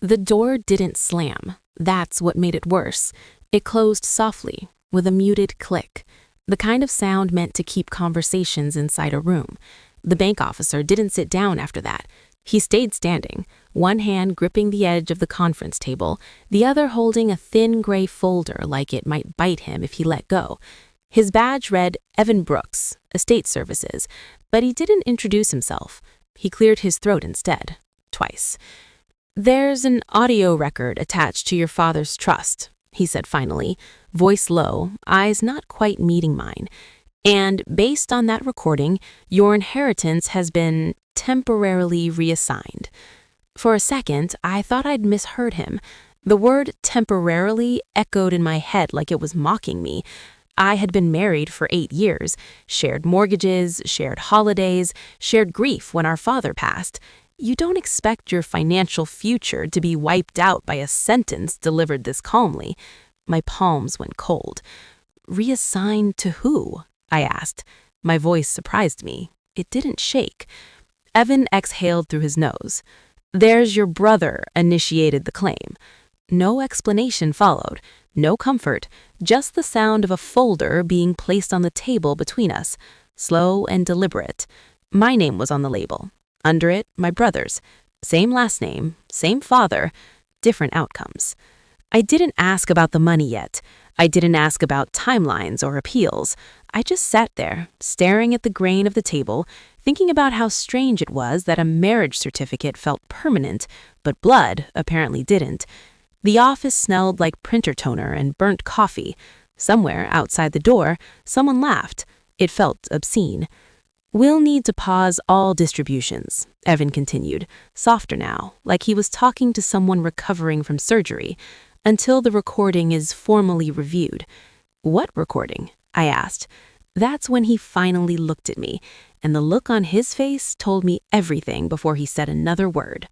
The door didn't slam. That's what made it worse. It closed softly, with a muted click, the kind of sound meant to keep conversations inside a room. The bank officer didn't sit down after that. He stayed standing, one hand gripping the edge of the conference table, the other holding a thin gray folder like it might bite him if he let go. His badge read Evan Brooks, Estate Services, but he didn't introduce himself. He cleared his throat instead, twice. "There's an audio record attached to your father's trust," he said finally, voice low, eyes not quite meeting mine. "And based on that recording, your inheritance has been temporarily reassigned." For a second, I thought I'd misheard him. The word temporarily echoed in my head like it was mocking me. I had been married for 8 years, shared mortgages, shared holidays, shared grief when our father passed. You don't expect your financial future to be wiped out by a sentence delivered this calmly. My palms went cold. "Reassigned to who?" I asked. My voice surprised me. It didn't shake. Evan exhaled through his nose. "There's your brother initiated the claim." No explanation followed, no comfort, just the sound of a folder being placed on the table between us, slow and deliberate. My name was on the label. Under it, my brother's. Same last name, same father, different outcomes. I didn't ask about the money yet. I didn't ask about timelines or appeals. I just sat there, staring at the grain of the table, thinking about how strange it was that a marriage certificate felt permanent, but blood apparently didn't. The office smelled like printer toner and burnt coffee. Somewhere outside the door, someone laughed. It felt obscene. "We'll need to pause all distributions," Evan continued, softer now, like he was talking to someone recovering from surgery, "until the recording is formally reviewed." "What recording?" I asked. That's when he finally looked at me, and the look on his face told me everything before he said another word.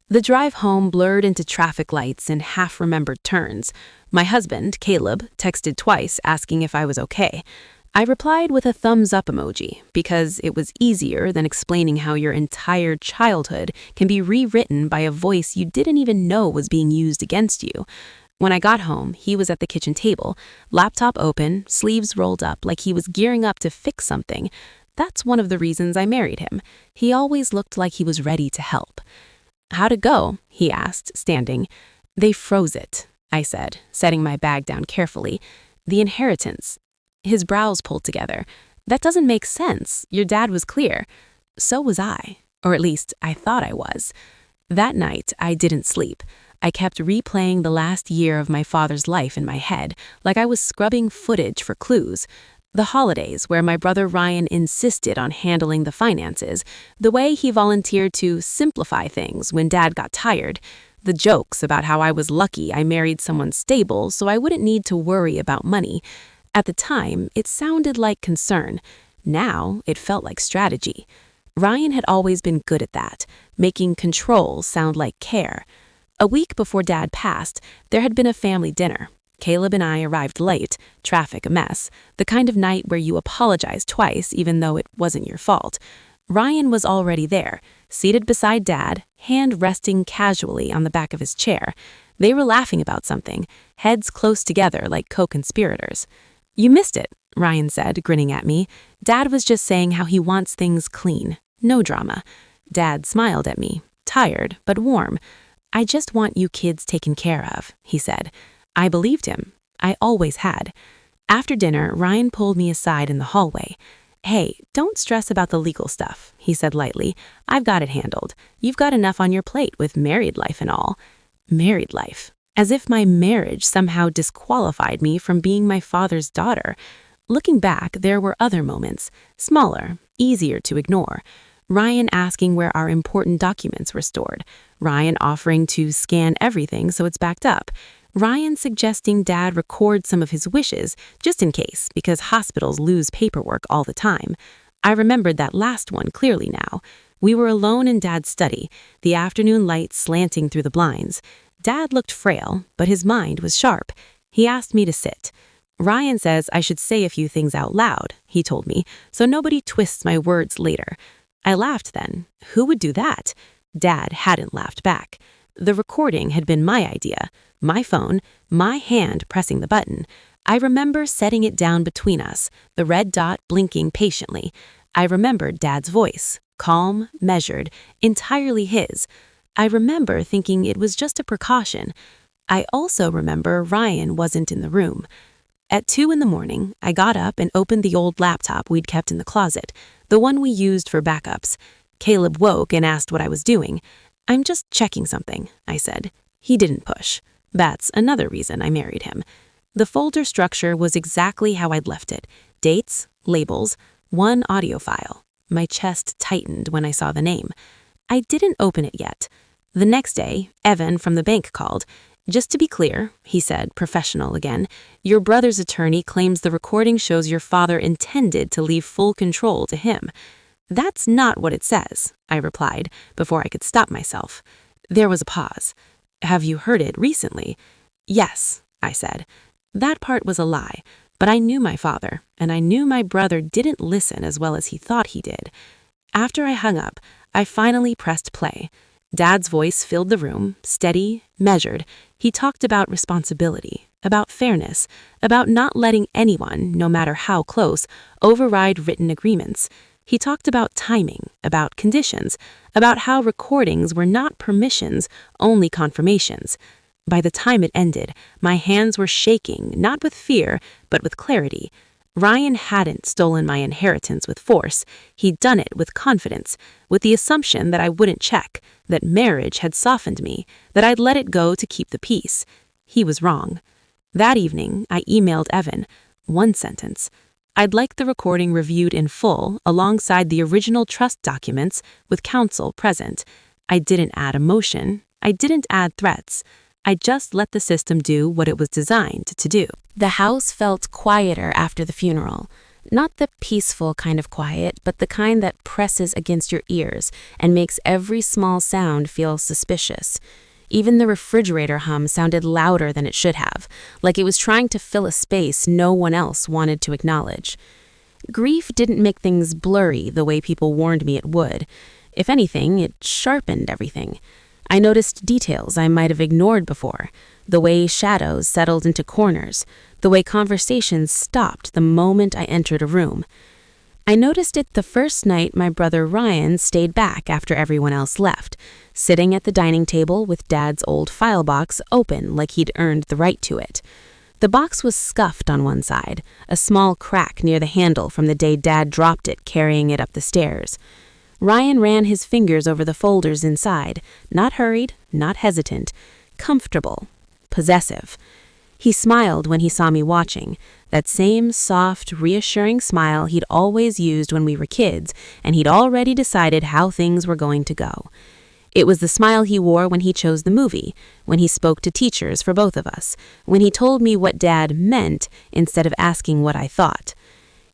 The drive home blurred into traffic lights and half-remembered turns. My husband, Caleb, texted twice asking if I was okay. I replied with a thumbs-up emoji because it was easier than explaining how your entire childhood can be rewritten by a voice you didn't even know was being used against you. When I got home, he was at the kitchen table, laptop open, sleeves rolled up like he was gearing up to fix something. That's one of the reasons I married him. He always looked like he was ready to help. "How'd it go?" he asked, standing. "They froze it," I said, setting my bag down carefully. "The inheritance." His brows pulled together. "That doesn't make sense. Your dad was clear." So was I, or at least I thought I was. That night, I didn't sleep. I kept replaying the last year of my father's life in my head, like I was scrubbing footage for clues. The holidays where my brother Ryan insisted on handling the finances, the way he volunteered to simplify things when Dad got tired, the jokes about how I was lucky I married someone stable so I wouldn't need to worry about money. At the time, it sounded like concern. Now, it felt like strategy. Ryan had always been good at that, making control sound like care. A week before Dad passed, there had been a family dinner. Caleb and I arrived late, traffic a mess, the kind of night where you apologize twice even though it wasn't your fault. Ryan was already there, seated beside Dad, hand resting casually on the back of his chair. They were laughing about something, heads close together like co-conspirators. "You missed it," Ryan said, grinning at me. "Dad was just saying how he wants things clean. No drama." Dad smiled at me, tired but warm. "I just want you kids taken care of," he said. I believed him. I always had. After dinner, Ryan pulled me aside in the hallway. "Hey, don't stress about the legal stuff," he said lightly. "I've got it handled. You've got enough on your plate with married life and all." Married life. As if my marriage somehow disqualified me from being my father's daughter. Looking back, there were other moments, smaller, easier to ignore. Ryan asking where our important documents were stored. Ryan offering to scan everything so it's backed up. Ryan suggesting Dad record some of his wishes, just in case, because hospitals lose paperwork all the time. I remembered that last one clearly now. We were alone in Dad's study, the afternoon light slanting through the blinds. Dad looked frail, but his mind was sharp. He asked me to sit. "Ryan says I should say a few things out loud," he told me, "so nobody twists my words later." I laughed then. Who would do that? Dad hadn't laughed back. The recording had been my idea, my phone, my hand pressing the button. I remember setting it down between us, the red dot blinking patiently. I remembered Dad's voice, calm, measured, entirely his. I remember thinking it was just a precaution. I also remember Ryan wasn't in the room. At 2 in the morning, I got up and opened the old laptop we'd kept in the closet, the one we used for backups. Caleb woke and asked what I was doing. "I'm just checking something," I said. He didn't push. That's another reason I married him. The folder structure was exactly how I'd left it. Dates, labels, one audio file. My chest tightened when I saw the name. I didn't open it yet. The next day, Evan from the bank called. "Just to be clear," he said, professional again, "your brother's attorney claims the recording shows your father intended to leave full control to him." "That's not what it says," I replied, before I could stop myself. There was a pause. "Have you heard it recently?" "Yes," I said. That part was a lie, but I knew my father, and I knew my brother didn't listen as well as he thought he did. After I hung up, I finally pressed play. Dad's voice filled the room, steady, measured. He talked about responsibility, about fairness, about not letting anyone, no matter how close, override written agreements. He talked about timing, about conditions, about how recordings were not permissions, only confirmations. By the time it ended, my hands were shaking, not with fear, but with clarity. Ryan hadn't stolen my inheritance with force. He'd done it with confidence, with the assumption that I wouldn't check, that marriage had softened me, that I'd let it go to keep the peace. He was wrong. That evening, I emailed Evan. One sentence. I'd like the recording reviewed in full alongside the original trust documents with counsel present. I didn't add emotion. I didn't add threats. I just let the system do what it was designed to do. The house felt quieter after the funeral. Not the peaceful kind of quiet, but the kind that presses against your ears and makes every small sound feel suspicious. Even the refrigerator hum sounded louder than it should have, like it was trying to fill a space no one else wanted to acknowledge. Grief didn't make things blurry the way people warned me it would. If anything, it sharpened everything. I noticed details I might have ignored before, the way shadows settled into corners, the way conversations stopped the moment I entered a room. I noticed it the first night my brother Ryan stayed back after everyone else left, sitting at the dining table with Dad's old file box open like he'd earned the right to it. The box was scuffed on one side, a small crack near the handle from the day Dad dropped it carrying it up the stairs. Ryan ran his fingers over the folders inside, not hurried, not hesitant, comfortable, possessive. He smiled when he saw me watching, that same soft, reassuring smile he'd always used when we were kids, and he'd already decided how things were going to go. It was the smile he wore when he chose the movie, when he spoke to teachers for both of us, when he told me what Dad meant instead of asking what I thought.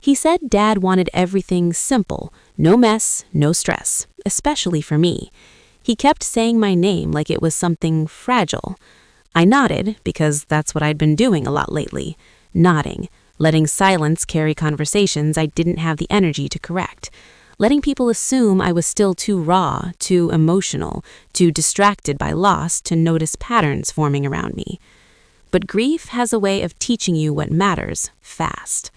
He said Dad wanted everything simple, no mess, no stress, especially for me. He kept saying my name like it was something fragile. I nodded, because that's what I'd been doing a lot lately. Nodding, letting silence carry conversations I didn't have the energy to correct. Letting people assume I was still too raw, too emotional, too distracted by loss to notice patterns forming around me. But grief has a way of teaching you what matters fast.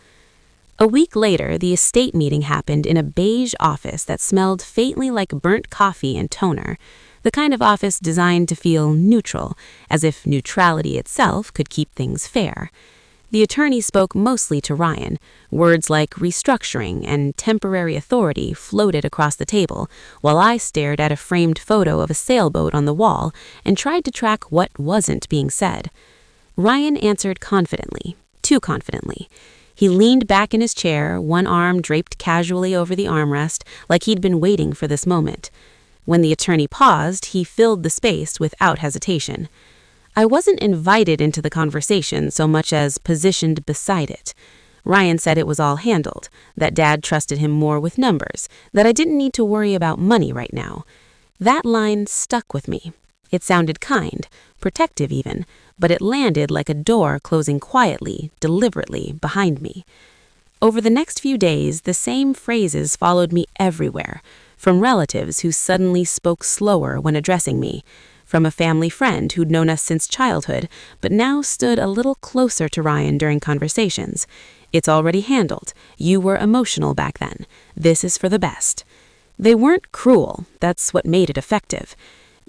A week later, the estate meeting happened in a beige office that smelled faintly like burnt coffee and toner, the kind of office designed to feel neutral, as if neutrality itself could keep things fair. The attorney spoke mostly to Ryan. Words like restructuring and temporary authority floated across the table, while I stared at a framed photo of a sailboat on the wall and tried to track what wasn't being said. Ryan answered confidently, too confidently. He leaned back in his chair, one arm draped casually over the armrest, like he'd been waiting for this moment. When the attorney paused, he filled the space without hesitation. I wasn't invited into the conversation so much as positioned beside it. Ryan said it was all handled, that Dad trusted him more with numbers, that I didn't need to worry about money right now. That line stuck with me. It sounded kind, protective even, but it landed like a door closing quietly, deliberately, behind me. Over the next few days, the same phrases followed me everywhere, from relatives who suddenly spoke slower when addressing me, from a family friend who'd known us since childhood, but now stood a little closer to Ryan during conversations. "It's already handled. You were emotional back then. This is for the best." They weren't cruel. That's what made it effective.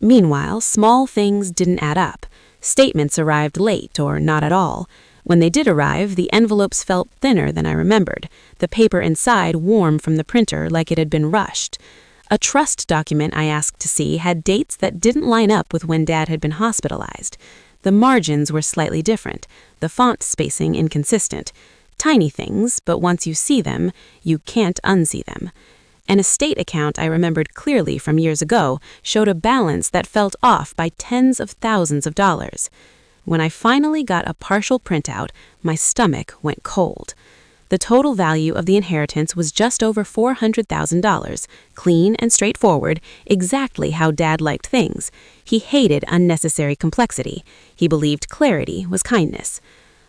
Meanwhile, small things didn't add up. Statements arrived late or not at all. When they did arrive, the envelopes felt thinner than I remembered, the paper inside warm from the printer like it had been rushed. A trust document I asked to see had dates that didn't line up with when Dad had been hospitalized. The margins were slightly different, the font spacing inconsistent. Tiny things, but once you see them, you can't unsee them. An estate account I remembered clearly from years ago showed a balance that felt off by tens of thousands of dollars. When I finally got a partial printout, my stomach went cold. The total value of the inheritance was just over $400,000, clean and straightforward, exactly how Dad liked things. He hated unnecessary complexity. He believed clarity was kindness.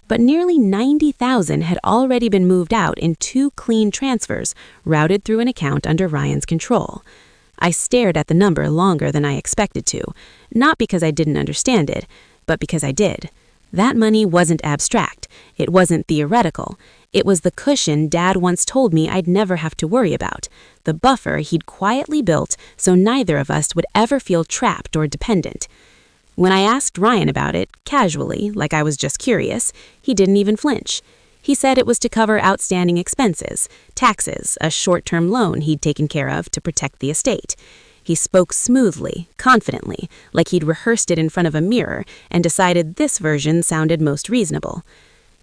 But nearly $90,000 had already been moved out in 2 clean transfers, routed through an account under Ryan's control. I stared at the number longer than I expected to, not because I didn't understand it, but because I did. That money wasn't abstract. It wasn't theoretical. It was the cushion Dad once told me I'd never have to worry about, the buffer he'd quietly built so neither of us would ever feel trapped or dependent. When I asked Ryan about it, casually, like I was just curious, he didn't even flinch. He said it was to cover outstanding expenses, taxes, a short-term loan he'd taken care of to protect the estate. He spoke smoothly, confidently, like he'd rehearsed it in front of a mirror and decided this version sounded most reasonable.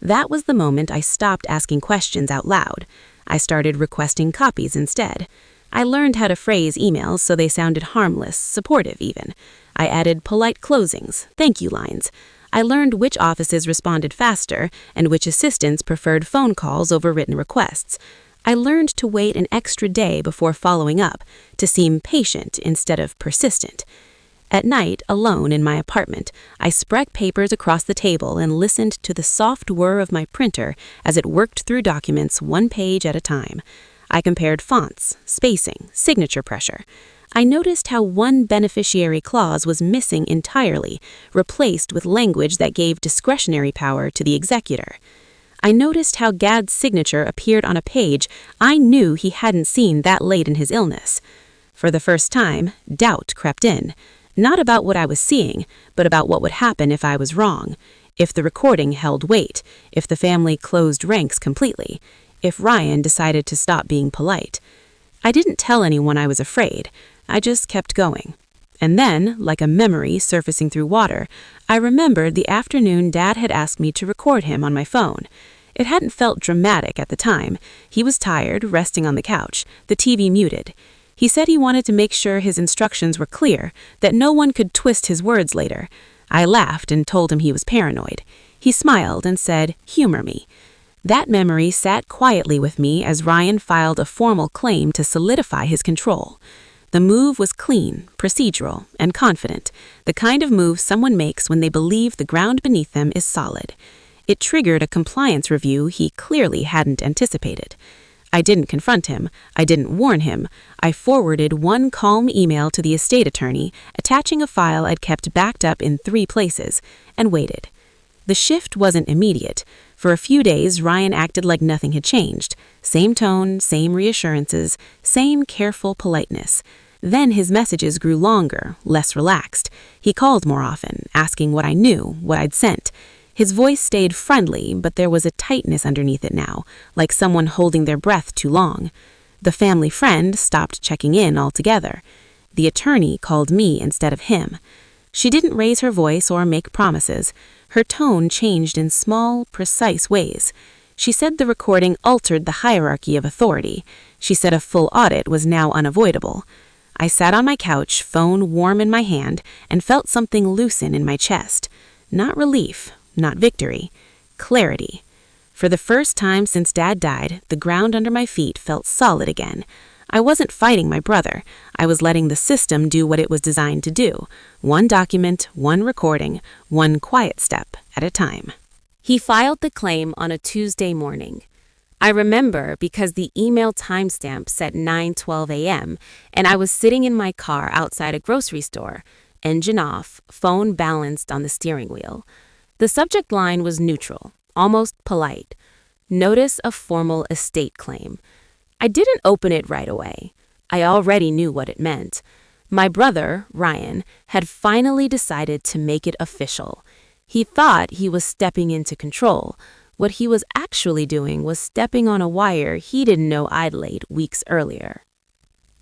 That was the moment I stopped asking questions out loud. I started requesting copies instead. I learned how to phrase emails so they sounded harmless, supportive even. I added polite closings, thank you lines. I learned which offices responded faster and which assistants preferred phone calls over written requests. I learned to wait an extra day before following up, to seem patient instead of persistent. At night, alone in my apartment, I spread papers across the table and listened to the soft whir of my printer as it worked through documents one page at a time. I compared fonts, spacing, signature pressure. I noticed how one beneficiary clause was missing entirely, replaced with language that gave discretionary power to the executor. I noticed how Gad's signature appeared on a page I knew he hadn't seen that late in his illness. For the first time, doubt crept in. Not about what I was seeing, but about what would happen if I was wrong, if the recording held weight, if the family closed ranks completely, if Ryan decided to stop being polite. I didn't tell anyone I was afraid. I just kept going. And then, like a memory surfacing through water, I remembered the afternoon Dad had asked me to record him on my phone. It hadn't felt dramatic at the time. He was tired, resting on the couch, the TV muted. He said he wanted to make sure his instructions were clear, that no one could twist his words later. I laughed and told him he was paranoid. He smiled and said, "Humor me." That memory sat quietly with me as Ryan filed a formal claim to solidify his control. The move was clean, procedural, and confident, the kind of move someone makes when they believe the ground beneath them is solid. It triggered a compliance review he clearly hadn't anticipated. I didn't confront him. I didn't warn him. I forwarded one calm email to the estate attorney, attaching a file I'd kept backed up in 3 places, and waited. The shift wasn't immediate. For a few days, Ryan acted like nothing had changed. Same tone, same reassurances, same careful politeness. Then his messages grew longer, less relaxed. He called more often, asking what I knew, what I'd sent. His voice stayed friendly, but there was a tightness underneath it now, like someone holding their breath too long. The family friend stopped checking in altogether. The attorney called me instead of him. She didn't raise her voice or make promises. Her tone changed in small, precise ways. She said the recording altered the hierarchy of authority. She said a full audit was now unavoidable. I sat on my couch, phone warm in my hand, and felt something loosen in my chest. Not relief, not victory, clarity. For the first time since Dad died, the ground under my feet felt solid again. I wasn't fighting my brother. I was letting the system do what it was designed to do. One document, one recording, one quiet step at a time. He filed the claim on a Tuesday morning. I remember because the email timestamp said 9:12 a.m., and I was sitting in my car outside a grocery store. engine off, phone balanced on the steering wheel. The subject line was neutral, almost polite. Notice of formal estate claim. I didn't open it right away. I already knew what it meant. My brother, Ryan, had finally decided to make it official. He thought he was stepping into control. What he was actually doing was stepping on a wire he didn't know I'd laid weeks earlier.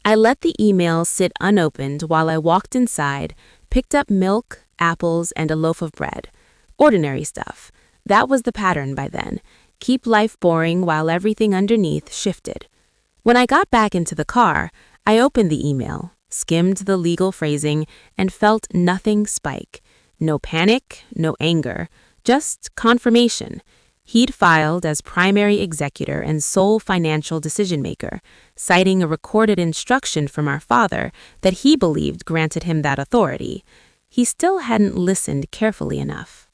I let the email sit unopened while I walked inside, picked up milk, apples, and a loaf of bread. Ordinary stuff. That was the pattern by then. Keep life boring while everything underneath shifted. When I got back into the car, I opened the email, skimmed the legal phrasing, and felt nothing spike. No panic, no anger, just confirmation. He'd filed as primary executor and sole financial decision-maker, citing a recorded instruction from our father that he believed granted him that authority. He still hadn't listened carefully enough.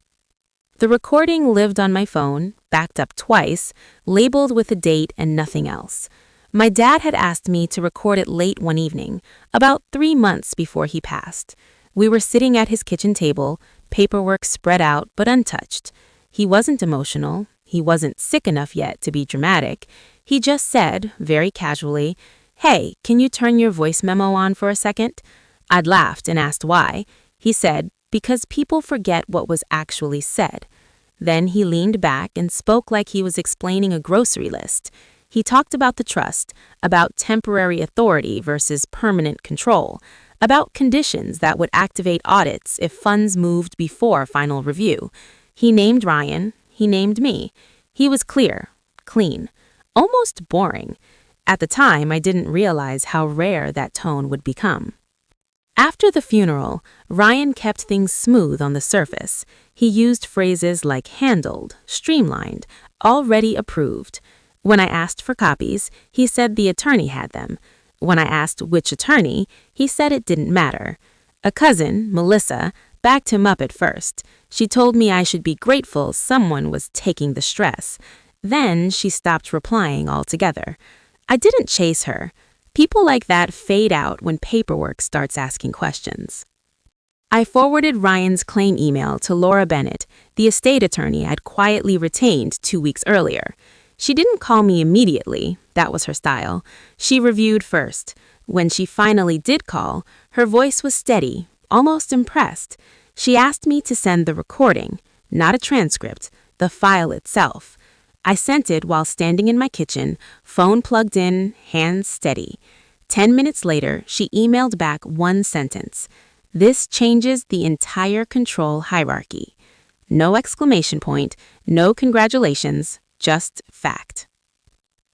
The recording lived on my phone, backed up twice, labeled with a date and nothing else. My dad had asked me to record it late one evening, about 3 months before he passed. We were sitting at his kitchen table, paperwork spread out but untouched. He wasn't emotional. He wasn't sick enough yet to be dramatic. He just said, very casually, "Hey, can you turn your voice memo on for a second?" I'd laughed and asked why. He said, "Because people forget what was actually said." Then he leaned back and spoke like he was explaining a grocery list. He talked about the trust, about temporary authority versus permanent control, about conditions that would activate audits if funds moved before final review. He named Ryan. He named me. He was clear, clean, almost boring. At the time, I didn't realize how rare that tone would become. After the funeral, Ryan kept things smooth on the surface. He used phrases like handled, streamlined, already approved. When I asked for copies, he said the attorney had them. When I asked which attorney, he said it didn't matter. A cousin, Melissa, backed him up at first. She told me I should be grateful someone was taking the stress. Then she stopped replying altogether. I didn't chase her. People like that fade out when paperwork starts asking questions. I forwarded Ryan's claim email to Laura Bennett, the estate attorney I'd quietly retained 2 weeks earlier. She didn't call me immediately. That was her style. She reviewed first. When she finally did call, her voice was steady, almost impressed. She asked me to send the recording, not a transcript, the file itself. I sent it while standing in my kitchen, phone plugged in, hands steady. 10 minutes later, she emailed back one sentence. "This changes the entire control hierarchy." No exclamation point, no congratulations, just fact.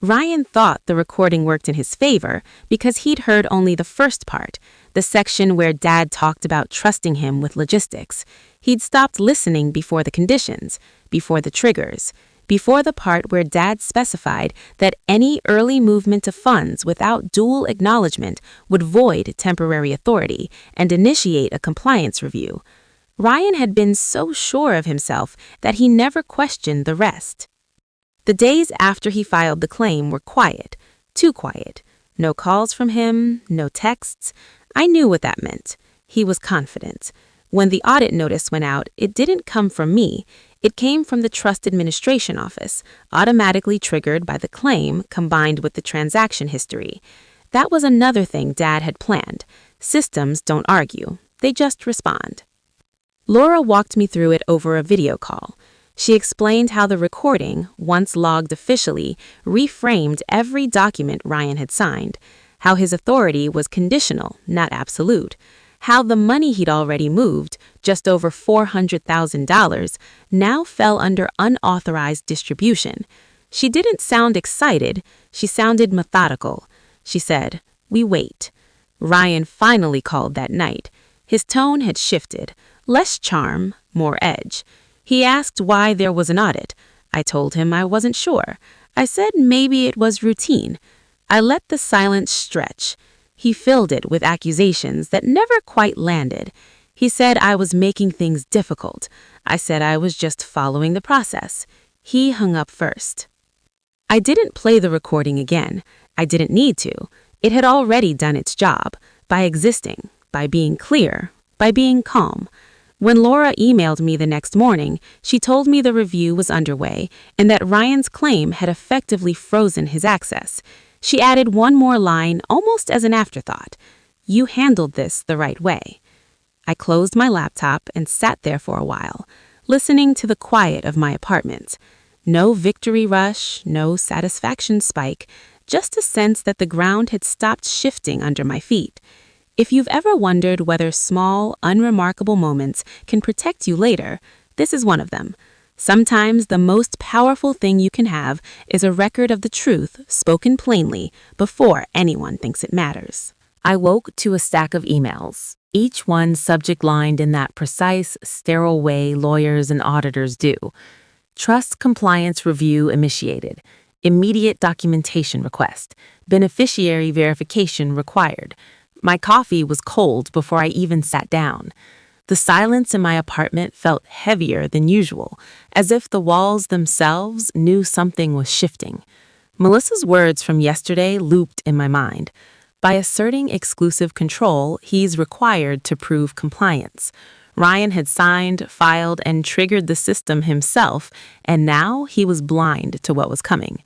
Ryan thought the recording worked in his favor because he'd heard only the first part, the section where Dad talked about trusting him with logistics. He'd stopped listening before the conditions, before the triggers, before the part where Dad specified that any early movement of funds without dual acknowledgement would void temporary authority and initiate a compliance review. Ryan had been so sure of himself that he never questioned the rest. The days after he filed the claim were quiet, too quiet. No calls from him, no texts. I knew what that meant. He was confident. When the audit notice went out, it didn't come from me. It came from the Trust Administration Office, automatically triggered by the claim combined with the transaction history. That was another thing Dad had planned. Systems don't argue. They just respond. Laura walked me through it over a video call. She explained how the recording, once logged officially, reframed every document Ryan had signed, how his authority was conditional, not absolute, how the money he'd already moved, just over $400,000, now fell under unauthorized distribution. She didn't sound excited. She sounded methodical. She said, "We wait." Ryan finally called that night. His tone had shifted. Less charm, more edge. He asked why there was an audit. I told him I wasn't sure. I said maybe it was routine. I let the silence stretch. He filled it with accusations that never quite landed. He said I was making things difficult. I said I was just following the process. He hung up first. I didn't play the recording again. I didn't need to. It had already done its job, by existing, by being clear, by being calm. When Laura emailed me the next morning, she told me the review was underway and that Ryan's claim had effectively frozen his access. She added one more line almost as an afterthought. "You handled this the right way." I closed my laptop and sat there for a while, listening to the quiet of my apartment. No victory rush, no satisfaction spike, just a sense that the ground had stopped shifting under my feet. If you've ever wondered whether small, unremarkable moments can protect you later, this is one of them. Sometimes the most powerful thing you can have is a record of the truth spoken plainly before anyone thinks it matters. I woke to a stack of emails, each one subject-lined in that precise, sterile way lawyers and auditors do. Trust compliance review initiated. Immediate documentation request. Beneficiary verification required. My coffee was cold before I even sat down. The silence in my apartment felt heavier than usual, as if the walls themselves knew something was shifting. Melissa's words from yesterday looped in my mind. By asserting exclusive control, he's required to prove compliance. Ryan had signed, filed, and triggered the system himself, and now he was blind to what was coming.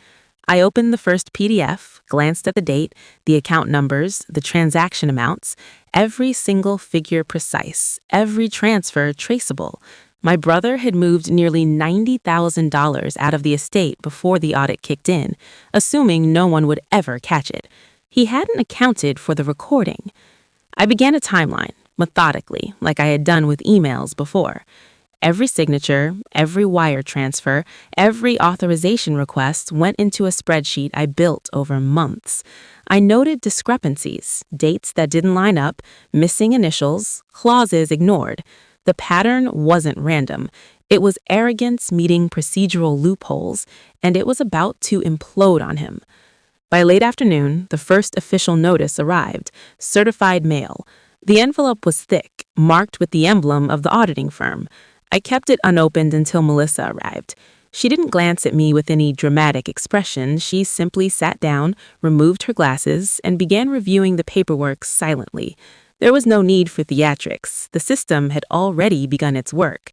I opened the first PDF, glanced at the date, the account numbers, the transaction amounts, every single figure precise, every transfer traceable. My brother had moved nearly $90,000 out of the estate before the audit kicked in, assuming no one would ever catch it. He hadn't accounted for the recording. I began a timeline, methodically, like I had done with emails before. Every signature, every wire transfer, every authorization request went into a spreadsheet I built over months. I noted discrepancies, dates that didn't line up, missing initials, clauses ignored. The pattern wasn't random. It was arrogance meeting procedural loopholes, and it was about to implode on him. By late afternoon, the first official notice arrived, certified mail. The envelope was thick, marked with the emblem of the auditing firm. I kept it unopened until Melissa arrived. She didn't glance at me with any dramatic expression. She simply sat down, removed her glasses, and began reviewing the paperwork silently. There was no need for theatrics. The system had already begun its work.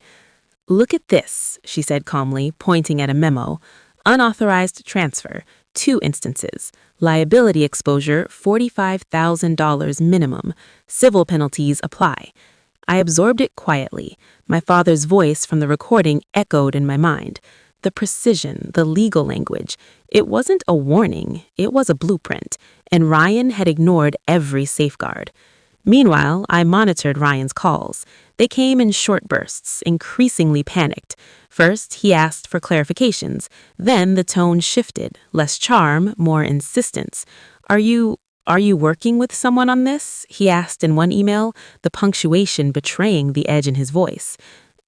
"Look at this," she said calmly, pointing at a memo. "Unauthorized transfer. 2 instances. Liability exposure, $45,000 minimum. Civil penalties apply." I absorbed it quietly. My father's voice from the recording echoed in my mind. The precision, the legal language. It wasn't a warning, it was a blueprint, and Ryan had ignored every safeguard. Meanwhile, I monitored Ryan's calls. They came in short bursts, increasingly panicked. First, he asked for clarifications. Then the tone shifted, less charm, more insistence. Are you working with someone on this?" he asked in one email, the punctuation betraying the edge in his voice.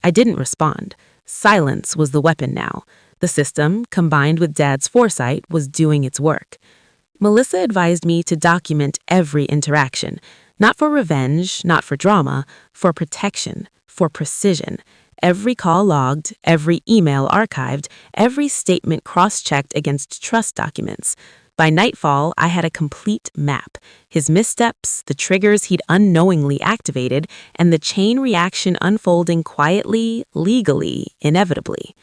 I didn't respond. Silence was the weapon now. The system, combined with Dad's foresight, was doing its work. Melissa advised me to document every interaction, not for revenge, not for drama, for protection, for precision. Every call logged, every email archived, every statement cross-checked against trust documents. By nightfall, I had a complete map. His missteps, the triggers he'd unknowingly activated, and the chain reaction unfolding quietly, legally, inevitably.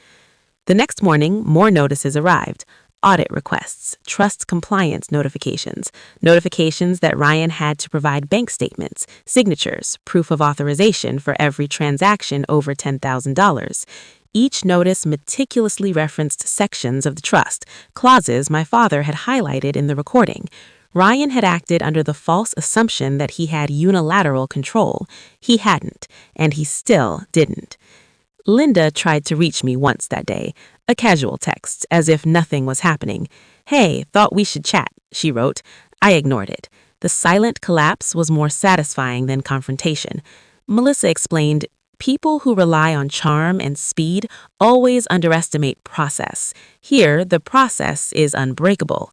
The next morning, more notices arrived. Audit requests, trust compliance notifications, notifications that Ryan had to provide bank statements, signatures, proof of authorization for every transaction over $10,000. Each notice meticulously referenced sections of the trust, clauses my father had highlighted in the recording. Ryan had acted under the false assumption that he had unilateral control. He hadn't, and he still didn't. Linda tried to reach me once that day, a casual text, as if nothing was happening. "Hey, thought we should chat," she wrote. I ignored it. The silent collapse was more satisfying than confrontation. Melissa explained, "People who rely on charm and speed always underestimate process. Here, the process is unbreakable."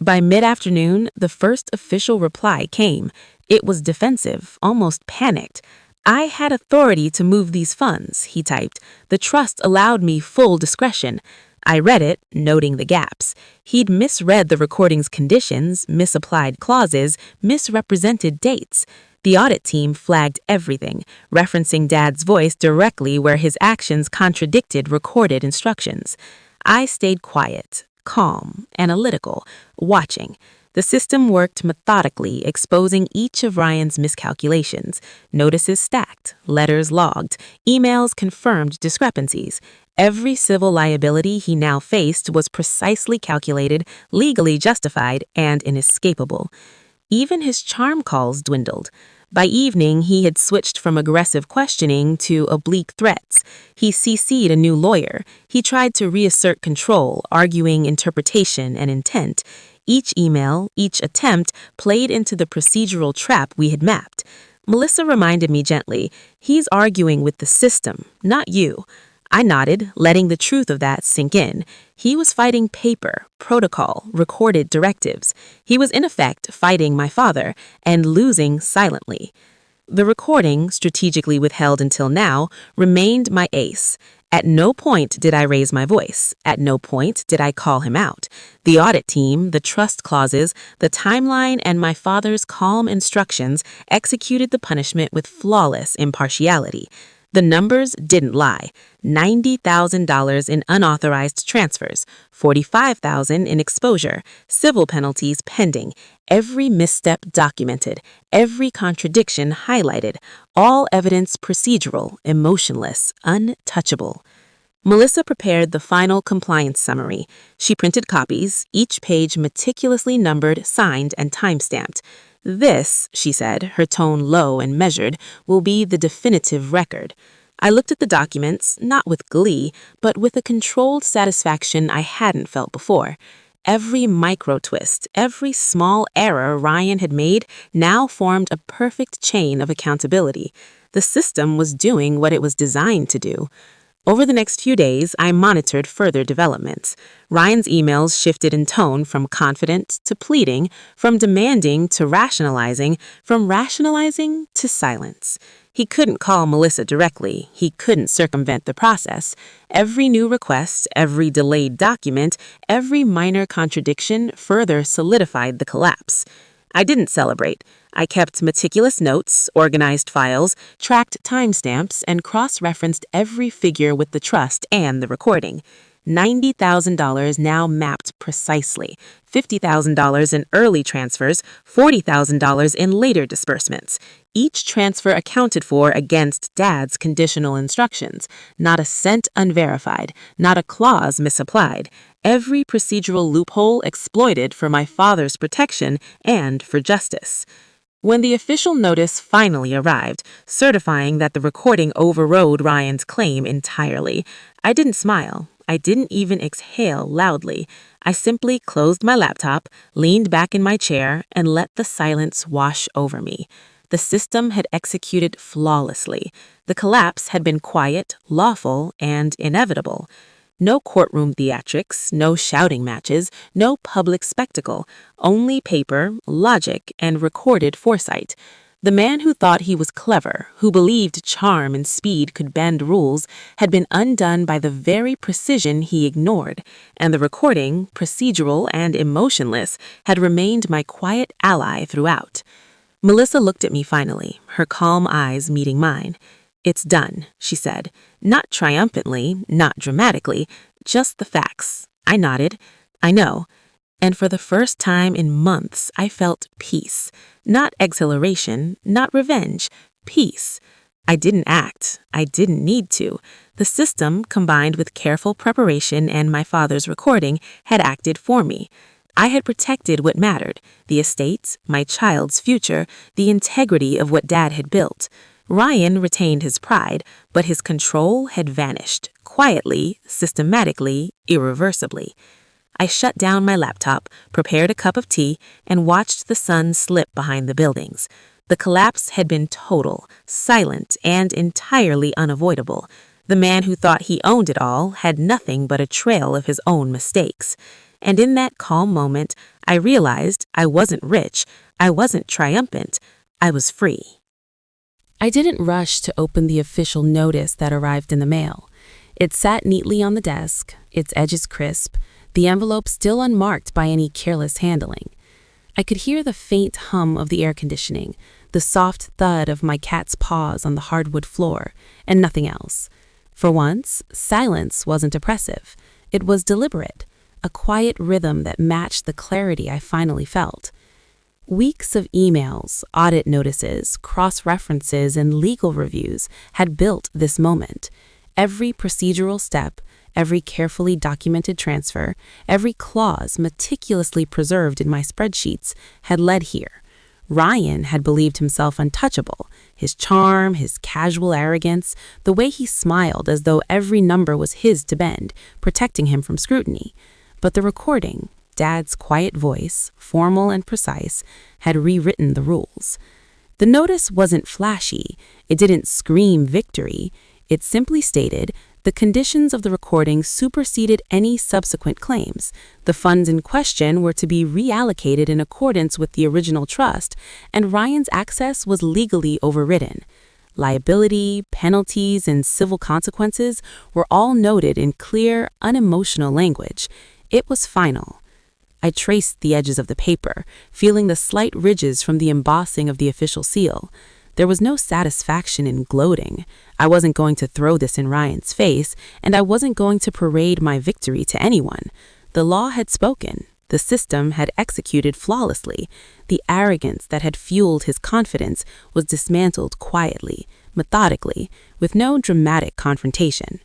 By mid-afternoon, the first official reply came. It was defensive, almost panicked. "I had authority to move these funds," he typed. "The trust allowed me full discretion." I read it, noting the gaps. He'd misread the recording's conditions, misapplied clauses, misrepresented dates. The audit team flagged everything, referencing Dad's voice directly where his actions contradicted recorded instructions. I stayed quiet, calm, analytical, watching. The system worked methodically, exposing each of Ryan's miscalculations. Notices stacked, letters logged, emails confirmed discrepancies. Every civil liability he now faced was precisely calculated, legally justified, and inescapable. Even his charm calls dwindled. By evening, he had switched from aggressive questioning to oblique threats. He CC'd a new lawyer. He tried to reassert control, arguing interpretation and intent. Each email, each attempt, played into the procedural trap we had mapped. Melissa reminded me gently, "He's arguing with the system, not you." I nodded, letting the truth of that sink in. He was fighting paper, protocol, recorded directives. He was in effect fighting my father and losing silently. The recording, strategically withheld until now, remained my ace. At no point did I raise my voice. At no point did I call him out. The audit team, the trust clauses, the timeline, and my father's calm instructions executed the punishment with flawless impartiality. The numbers didn't lie. $90,000 in unauthorized transfers, $45,000 in exposure, civil penalties pending, every misstep documented, every contradiction highlighted, all evidence procedural, emotionless, untouchable. Melissa prepared the final compliance summary. She printed copies, each page meticulously numbered, signed, and time-stamped. "This," she said, her tone low and measured, "will be the definitive record." I looked at the documents, not with glee, but with a controlled satisfaction I hadn't felt before. Every micro-twist, every small error Ryan had made now formed a perfect chain of accountability. The system was doing what it was designed to do. Over the next few days, I monitored further developments. Ryan's emails shifted in tone from confident to pleading, from demanding to rationalizing, from rationalizing to silence. He couldn't call Melissa directly. He couldn't circumvent the process. Every new request, every delayed document, every minor contradiction further solidified the collapse. I didn't celebrate. I kept meticulous notes, organized files, tracked timestamps, and cross-referenced every figure with the trust and the recording. $90,000 now mapped precisely, $50,000 in early transfers, $40,000 in later disbursements. Each transfer accounted for against Dad's conditional instructions, not a cent unverified, not a clause misapplied. Every procedural loophole exploited for my father's protection and for justice. When the official notice finally arrived, certifying that the recording overrode Ryan's claim entirely, I didn't smile. I didn't even exhale loudly. I simply closed my laptop, leaned back in my chair, and let the silence wash over me. The system had executed flawlessly. The collapse had been quiet, lawful, and inevitable. No courtroom theatrics, no shouting matches, no public spectacle, only paper, logic, and recorded foresight. The man who thought he was clever, who believed charm and speed could bend rules, had been undone by the very precision he ignored, and the recording, procedural and emotionless, had remained my quiet ally throughout. Melissa looked at me finally, her calm eyes meeting mine. "It's done," she said, not triumphantly, not dramatically, just the facts. I nodded. "I know." And for the first time in months, I felt peace. Not exhilaration, not revenge, peace. I didn't act. I didn't need to. The system, combined with careful preparation and my father's recording, had acted for me. I had protected what mattered, the estate, my child's future, the integrity of what Dad had built. Ryan retained his pride, but his control had vanished, quietly, systematically, irreversibly. I shut down my laptop, prepared a cup of tea, and watched the sun slip behind the buildings. The collapse had been total, silent, and entirely unavoidable. The man who thought he owned it all had nothing but a trail of his own mistakes. And in that calm moment, I realized I wasn't rich, I wasn't triumphant, I was free. I didn't rush to open the official notice that arrived in the mail. It sat neatly on the desk, its edges crisp, the envelope still unmarked by any careless handling. I could hear the faint hum of the air conditioning, the soft thud of my cat's paws on the hardwood floor, and nothing else. For once, silence wasn't oppressive. It was deliberate, a quiet rhythm that matched the clarity I finally felt. Weeks of emails, audit notices, cross-references, and legal reviews had built this moment. Every procedural step, every carefully documented transfer, every clause meticulously preserved in my spreadsheets had led here. Ryan had believed himself untouchable. His charm, his casual arrogance, the way he smiled as though every number was his to bend, protecting him from scrutiny. But the recording, Dad's quiet voice, formal and precise, had rewritten the rules. The notice wasn't flashy. It didn't scream victory. It simply stated, the conditions of the recording superseded any subsequent claims. The funds in question were to be reallocated in accordance with the original trust, and Ryan's access was legally overridden. Liability, penalties, and civil consequences were all noted in clear, unemotional language. It was final. I traced the edges of the paper, feeling the slight ridges from the embossing of the official seal. There was no satisfaction in gloating. I wasn't going to throw this in Ryan's face, and I wasn't going to parade my victory to anyone. The law had spoken. The system had executed flawlessly. The arrogance that had fueled his confidence was dismantled quietly, methodically, with no dramatic confrontation.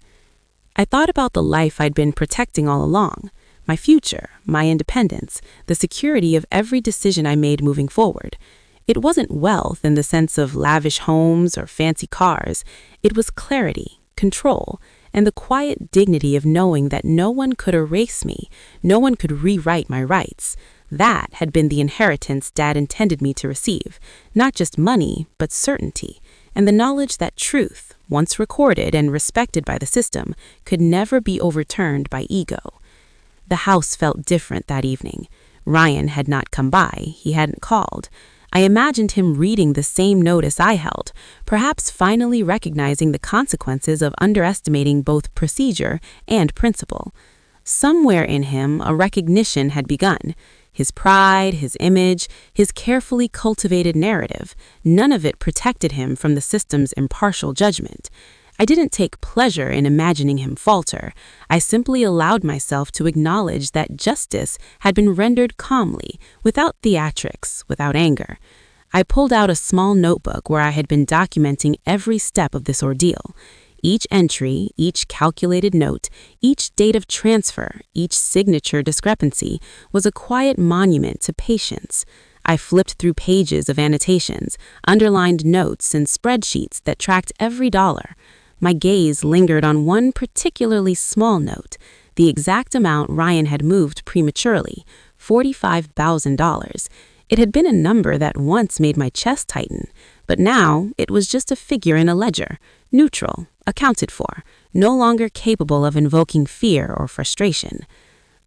I thought about the life I'd been protecting all along. My future, my independence, the security of every decision I made moving forward. It wasn't wealth in the sense of lavish homes or fancy cars. It was clarity, control, and the quiet dignity of knowing that no one could erase me, no one could rewrite my rights. That had been the inheritance Dad intended me to receive, not just money, but certainty, and the knowledge that truth, once recorded and respected by the system, could never be overturned by ego. The house felt different that evening. Ryan had not come by, he hadn't called. I imagined him reading the same notice I held, perhaps finally recognizing the consequences of underestimating both procedure and principle. Somewhere in him, a recognition had begun. His pride, his image, his carefully cultivated narrative, none of it protected him from the system's impartial judgment. I didn't take pleasure in imagining him falter. I simply allowed myself to acknowledge that justice had been rendered calmly, without theatrics, without anger. I pulled out a small notebook where I had been documenting every step of this ordeal. Each entry, each calculated note, each date of transfer, each signature discrepancy was a quiet monument to patience. I flipped through pages of annotations, underlined notes, and spreadsheets that tracked every dollar. My gaze lingered on one particularly small note, the exact amount Ryan had moved prematurely, $45,000. It had been a number that once made my chest tighten, but now it was just a figure in a ledger, neutral, accounted for, no longer capable of invoking fear or frustration.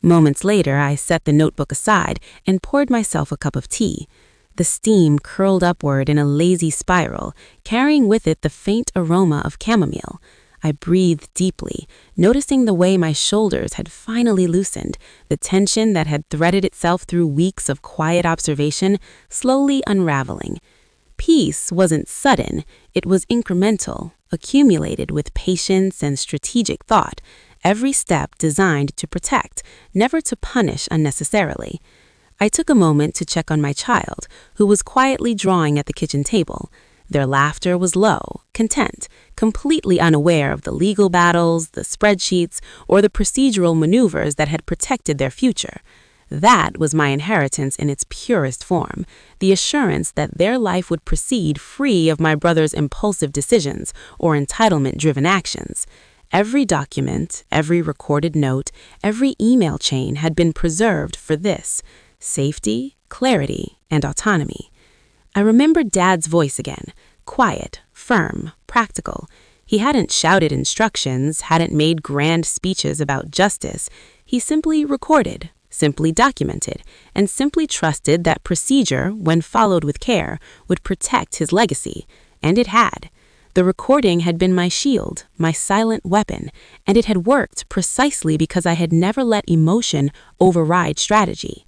Moments later, I set the notebook aside and poured myself a cup of tea. The steam curled upward in a lazy spiral, carrying with it the faint aroma of chamomile. I breathed deeply, noticing the way my shoulders had finally loosened, the tension that had threaded itself through weeks of quiet observation slowly unraveling. Peace wasn't sudden, it was incremental, accumulated with patience and strategic thought, every step designed to protect, never to punish unnecessarily. I took a moment to check on my child, who was quietly drawing at the kitchen table. Their laughter was low, content, completely unaware of the legal battles, the spreadsheets, or the procedural maneuvers that had protected their future. That was my inheritance in its purest form, the assurance that their life would proceed free of my brother's impulsive decisions or entitlement-driven actions. Every document, every recorded note, every email chain had been preserved for this: safety, clarity, and autonomy. I remembered Dad's voice again, quiet, firm, practical. He hadn't shouted instructions, hadn't made grand speeches about justice. He simply recorded, simply documented, and simply trusted that procedure, when followed with care, would protect his legacy. And it had. The recording had been my shield, my silent weapon, and it had worked precisely because I had never let emotion override strategy.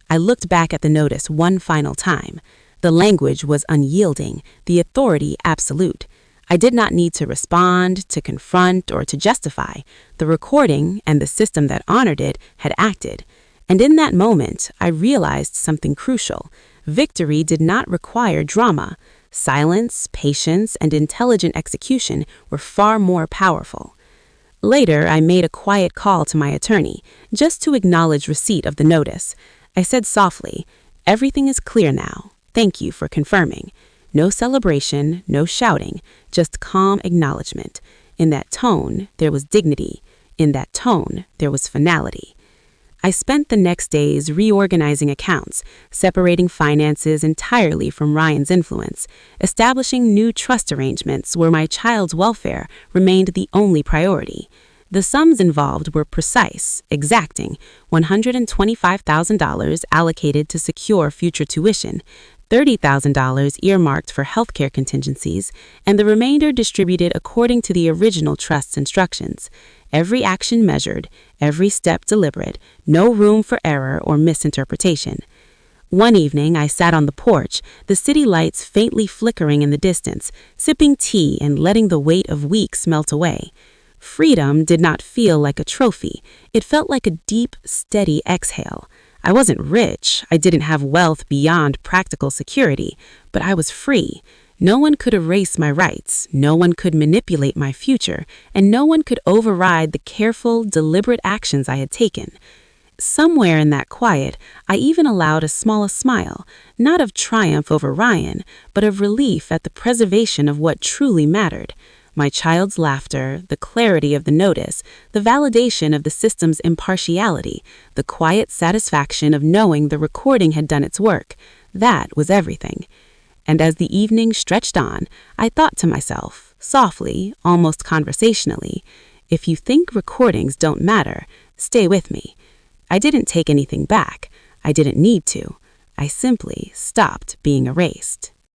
I looked back at the notice one final time. The language was unyielding, the authority absolute. I did not need to respond, to confront, or to justify. The recording and the system that honored it had acted. And in that moment, I realized something crucial. Victory did not require drama. Silence, patience, and intelligent execution were far more powerful. Later, I made a quiet call to my attorney, just to acknowledge receipt of the notice. I said softly, "Everything is clear now. Thank you for confirming." No celebration, no shouting, just calm acknowledgement. In that tone, there was dignity. In that tone, there was finality. I spent the next days reorganizing accounts, separating finances entirely from Ryan's influence, establishing new trust arrangements where my child's welfare remained the only priority. The sums involved were precise, exacting: $125,000 allocated to secure future tuition, $30,000 earmarked for healthcare contingencies, and the remainder distributed according to the original trust's instructions. Every action measured, every step deliberate, no room for error or misinterpretation. One evening, I sat on the porch, the city lights faintly flickering in the distance, sipping tea and letting the weight of weeks melt away. Freedom did not feel like a trophy. It felt like a deep, steady exhale. I wasn't rich, I didn't have wealth beyond practical security, but I was free. No one could erase my rights, no one could manipulate my future, and no one could override the careful, deliberate actions I had taken. Somewhere in that quiet, I even allowed a small smile, not of triumph over Ryan, but of relief at the preservation of what truly mattered. My child's laughter, the clarity of the notice, the validation of the system's impartiality, the quiet satisfaction of knowing the recording had done its work. That was everything. And as the evening stretched on, I thought to myself, softly, almost conversationally, if you think recordings don't matter, stay with me. I didn't take anything back. I didn't need to. I simply stopped being erased.